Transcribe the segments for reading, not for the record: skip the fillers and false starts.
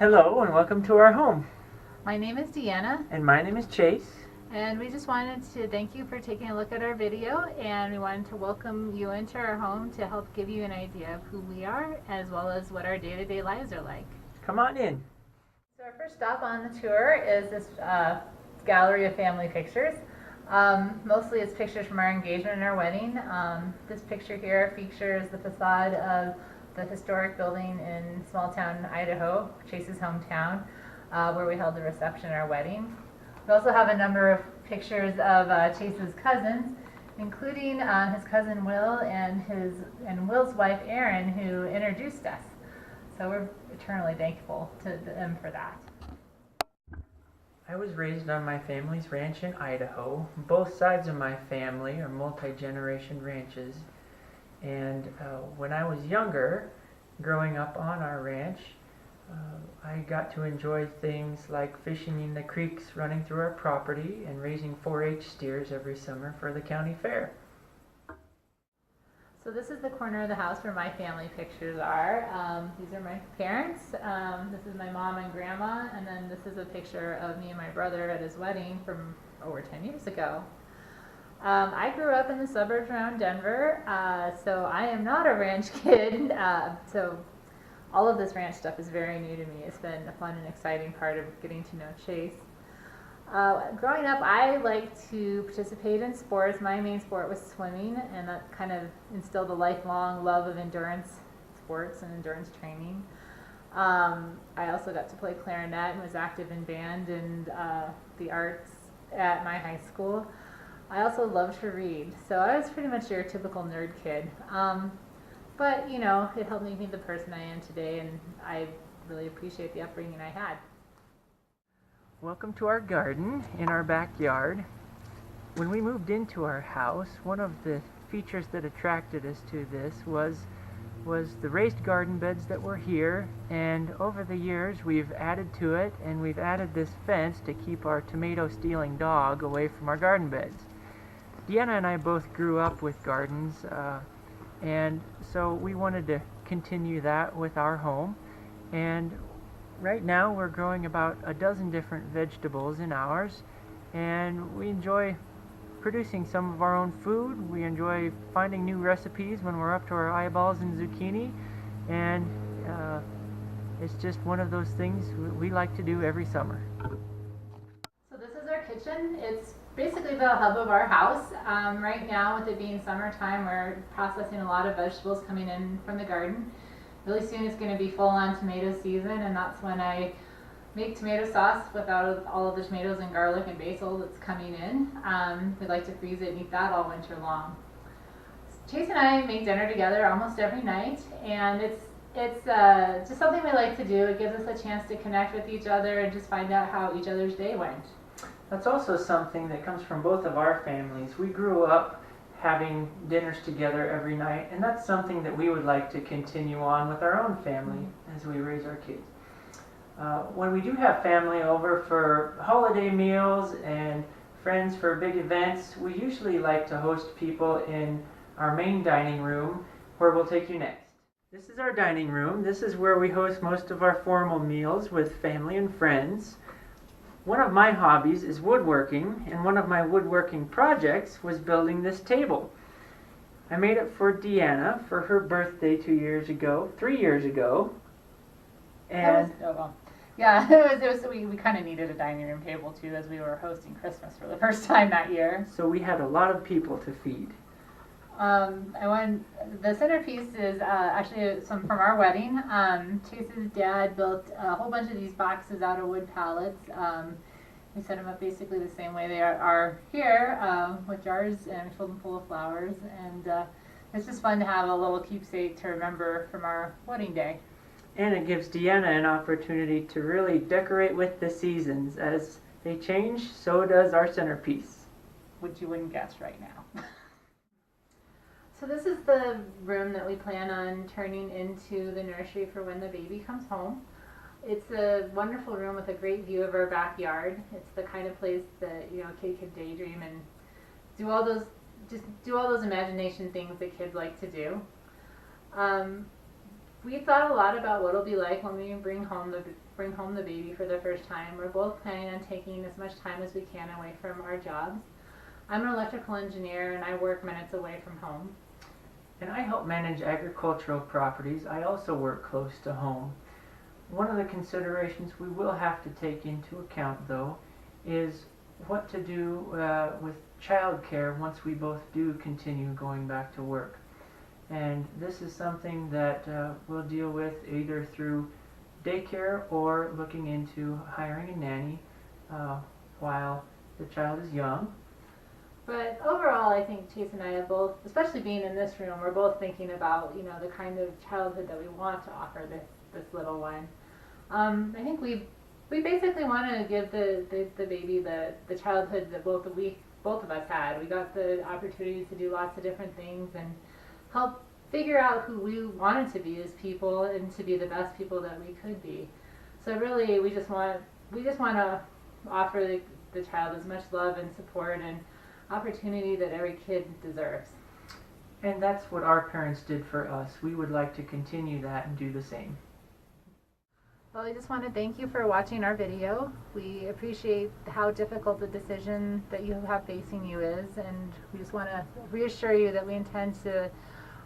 Hello and welcome to our home. My name is Deanna, And my name is Chase. and we just wanted to thank you for taking a look at our video, and we wanted to welcome you into our home to help give you an idea of who we are as well as what our day-to-day lives are like. Come on in. So our first stop on the tour is this gallery of family pictures. Mostly it's pictures from our engagement and our wedding. This picture here features the facade of the historic building in small town Idaho, Chase's hometown, where we held the reception and our wedding. We also have a number of pictures of Chase's cousins, including his cousin Will and Will's wife Erin, who introduced us. So we're eternally thankful to them for that. I was raised on my family's ranch in Idaho. Both sides of my family are multi-generation ranches. And when I was younger, growing up on our ranch, I got to enjoy things like fishing in the creeks running through our property and raising 4-H steers every summer for the county fair. So this is the corner of the house where my family pictures are. These are my parents. This is my mom and grandma, and then this is a picture of me and my brother at his wedding from over 10 years ago. I grew up in the suburbs around Denver, so I am not a ranch kid. So all of this ranch stuff is very new to me. It's been a fun and exciting part of getting to know Chase. Growing up, I liked to participate in sports. My main sport was swimming, and that kind of instilled a lifelong love of endurance sports and endurance training. I also got to play clarinet and was active in band and the arts at my high school. I also loved to read, so I was pretty much your typical nerd kid. But, you know, it helped me be the person I am today, and I really appreciate the upbringing I had. Welcome to our garden in our backyard. When we moved into our house, one of the features that attracted us to this was the raised garden beds that were here, and over the years we've added to it, and we've added this fence to keep our tomato-stealing dog away from our garden beds. Deanna and I both grew up with gardens, and so we wanted to continue that with our home. And right now we're growing about a dozen different vegetables in ours, and we enjoy producing some of our own food. We enjoy finding new recipes when we're up to our eyeballs in zucchini, and it's just one of those things we like to do every summer. So this is our kitchen. It's basically the hub of our house. Right now, with it being summertime, we're processing a lot of vegetables coming in from the garden. Really soon it's going to be full-on tomato season, and that's when I make tomato sauce without all of the tomatoes and garlic and basil that's coming in. We like to freeze it and eat that all winter long. Chase and I make dinner together almost every night, and it's just something we like to do. It gives us a chance to connect with each other and just find out how each other's day went. That's also something that comes from both of our families. We grew up having dinners together every night, and that's something that we would like to continue on with our own family as we raise our kids. When we do have family over for holiday meals and friends for big events, we usually like to host people in our main dining room, where we'll take you next. This is our dining room. This is where we host most of our formal meals with family and friends. One of my hobbies is woodworking, and one of my woodworking projects was building this table. I made it for Deanna for her birthday 3 years ago. And We kind of needed a dining room table too, as we were hosting Christmas for the first time that year. so we had a lot of people to feed. The centerpiece is actually some from our wedding. Chase's dad built a whole bunch of these boxes out of wood pallets. We set them up basically the same way they are here, with jars, and we filled them full of flowers. And it's just fun to have a little keepsake to remember from our wedding day. And it gives Deanna an opportunity to really decorate with the seasons. As they change, so does our centerpiece. Which you wouldn't guess right now. So this is the room that we plan on turning into the nursery for when the baby comes home. It's a wonderful room with a great view of our backyard. It's the kind of place that, you know, a kid could daydream and do all those imagination things that kids like to do. We thought a lot about what it'll be like when we bring home the baby for the first time. We're both planning on taking as much time as we can away from our jobs. I'm an electrical engineer and I work minutes away from home. And I help manage agricultural properties. I also work close to home. One of the considerations we will have to take into account, though, is what to do with childcare once we both do continue going back to work. And this is something that we'll deal with either through daycare or looking into hiring a nanny while the child is young. But overall, I think Chase and I have both, especially being in this room, we're both thinking about, the kind of childhood that we want to offer this little one. I think we basically want to give the baby the childhood that both of us had. We got the opportunity to do lots of different things and help figure out who we wanted to be as people and to be the best people that we could be. So really, we just want to offer the child as much love and support and opportunity that every kid deserves. And that's what our parents did for us. We would like to continue that and do the same. Well, I just want to thank you for watching our video. We appreciate how difficult the decision that you have facing you is, and we just want to reassure you that we intend to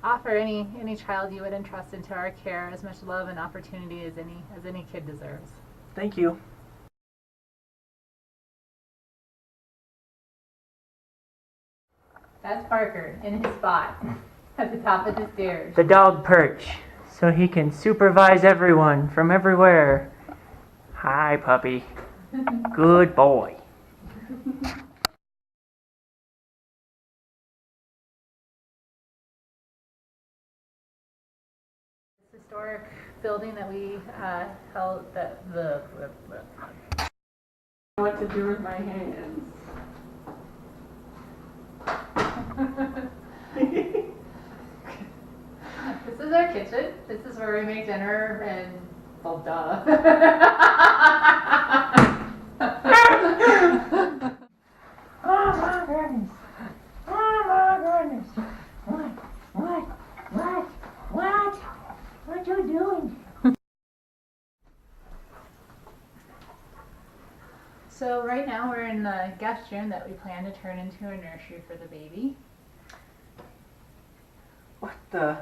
offer any child you would entrust into our care as much love and opportunity as any kid deserves. Thank you. That's Parker in his spot at the top of the stairs. The dog perch, so he can supervise everyone from everywhere. Hi, puppy. Good boy. This historic building that we held What to do with my hands. This is our kitchen. This is where we make dinner and, well, duh. Oh my goodness. Oh my goodness. What you doing? So right now we're in the guest room that we plan to turn into a nursery for the baby. What the?